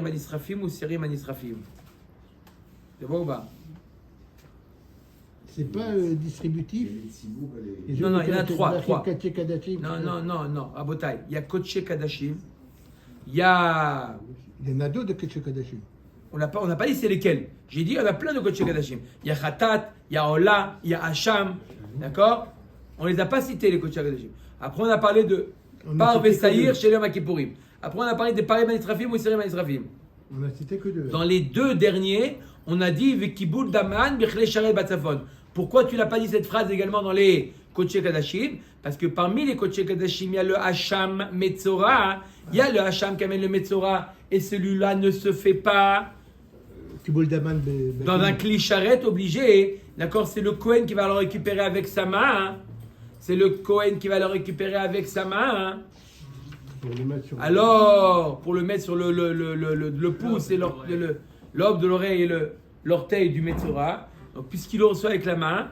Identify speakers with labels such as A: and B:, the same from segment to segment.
A: Manisrafim ou Siri Manisrafim? C'est bon ou pas?
B: C'est pas distributif.
A: Non, il y en a trois. Non, à Botaï. Il y a Kodesh Kadashim. Il y a.
B: Il y en a deux de Kodesh Kadashim.
A: On n'a pas dit c'est lesquels. J'ai dit, il y en a plein de Kodesh Kadashim. Il y a Khatat, il y a Ola, il y a Hacham. D'accord? On ne les a pas cités, les Kodesh Kadashim. Après, on a parlé de Par Vesaïr chez les Makipourim. Après, on a parlé des Paré Manisrafim ou Siri Manisrafim.
B: On a cité que deux.
A: Dans les deux derniers, on a dit Vekibul Daman, Bechle Sharet Batsafon. Pourquoi tu n'as pas dit cette phrase également dans les Kodesh Kadashim? Parce que parmi les Kodesh Kadashim, il y a le Hacham Metzora, il y a le Hacham qui amène le Metzora, et celui-là ne se fait pas dans un Kli Sharet obligé. D'accord? C'est le Kohen qui va le récupérer avec sa main. C'est le Kohen qui va le récupérer avec sa main. Alors, pour le mettre sur le pouce et l'ob de l'oreille et l'orteil du Metzora, donc puisqu'il le reçoit avec la main,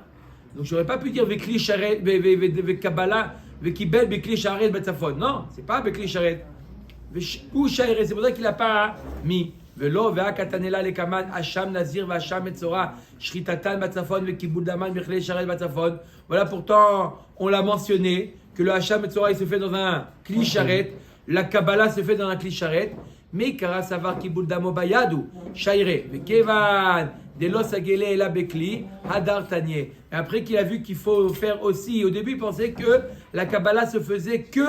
A: donc j'aurais pas pu dire Vekli Sharet, Kabbalah, Vekibel, Vekli Sharet, Batsafon. Non, c'est pas Vekli Sharet. Ou Sharet, c'est pour ça qu'il n'a pas mis. Velo, Vea Katanela, Lekaman, Hacham, Nazir, Vacham, Metzora, Shritatan, Batsafon, Vekibul Daman, Vekli Sharet, Batsafon. Voilà, pourtant, on l'a mentionné, que le Hacham Metzora, il se fait dans un Kli Sharet. La Kabbalah se fait dans un Kli Sharet. Mais Kara Savar Kibul Damo Bayadou, Shaire, Vekevan, Delos Agele et la Bekli, Hadar Tanye. Et après qu'il a vu qu'il faut faire aussi, au début il pensait que la Kabbalah se faisait que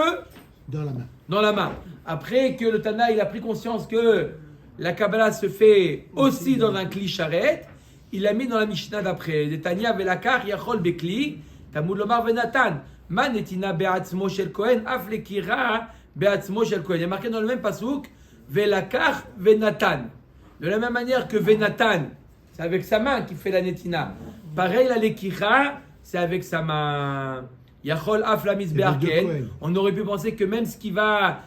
A: dans la main. Après que le Tana il a pris conscience que la Kabbalah se fait aussi dans un Kli Sharet, il l'a mis dans la Mishnah d'après. De Tanya Velakar Yachol Bekli, Tamud Lomar Venatan, Manetina Beatzmo Shel Kohen, Aflekira Beatzmo Shel Kohen. Il y a marqué dans le même pasouk, Velakar Venatan. De la même manière que Venatan, c'est avec sa main qu'il fait la netina. Pareil, la lekira, c'est avec sa main. Yachol af la misbeach ken. On aurait pu penser que même ce qui va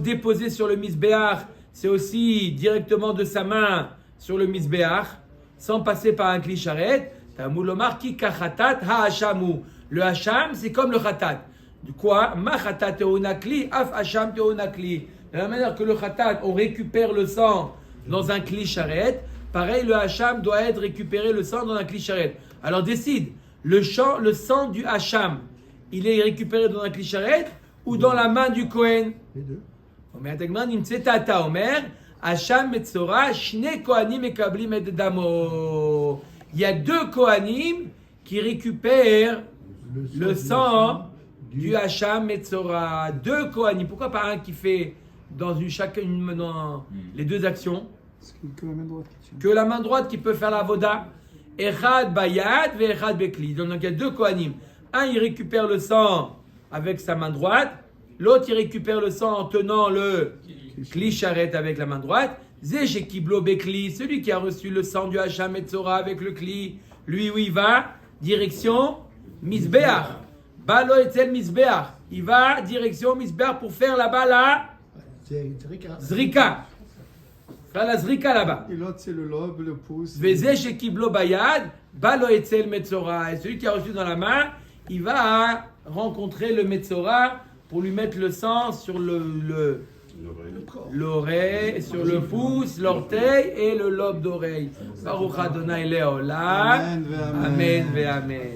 A: déposer sur le misbeach, c'est aussi directement de sa main sur le misbeach, sans passer par un kli sharet. Tamulomar ki kachatat ha hashamu. Le hacham, c'est comme le khatat. Du quoi? Ma khatat teonakli, af hacham teonakli. De la manière que le khatat, on récupère le sang dans un kli sharet, pareil, le hacham doit être récupéré le sang dans un kli sharet. Alors décide, le sang du hacham, il est récupéré dans un kli sharet ou dans la main du Kohen?
B: Les deux.
A: Il y a deux Kohanim qui récupèrent le sang du hacham metzora. Deux Kohanim. Pourquoi pas un qui fait dans les deux actions? Que la main droite qui peut faire la voda. Echad bayad ve echad bekli. Donc il y a deux kohanim. Un il récupère le sang avec sa main droite. L'autre il récupère le sang en tenant le kli sharet avec la main droite. Zé kiblo bekli. Celui qui a reçu le sang du hacham metzora avec le kli. Lui où il va? Direction misbeach. Balo etzel misbeach. Il va direction misbeach pour faire là-bas la Zrika. Faire la Zrika là-bas.
C: Et l'autre, c'est le lobe, le pouce.
A: Vezé shekiblo bayad, balo etzel metzora. Et celui qui a reçu dans la main, il va rencontrer le metzora pour lui mettre le sang sur l'oreille, sur le pouce, l'orteil et le lobe d'oreille. Baruch Adonai Leolam. Amen ve amen.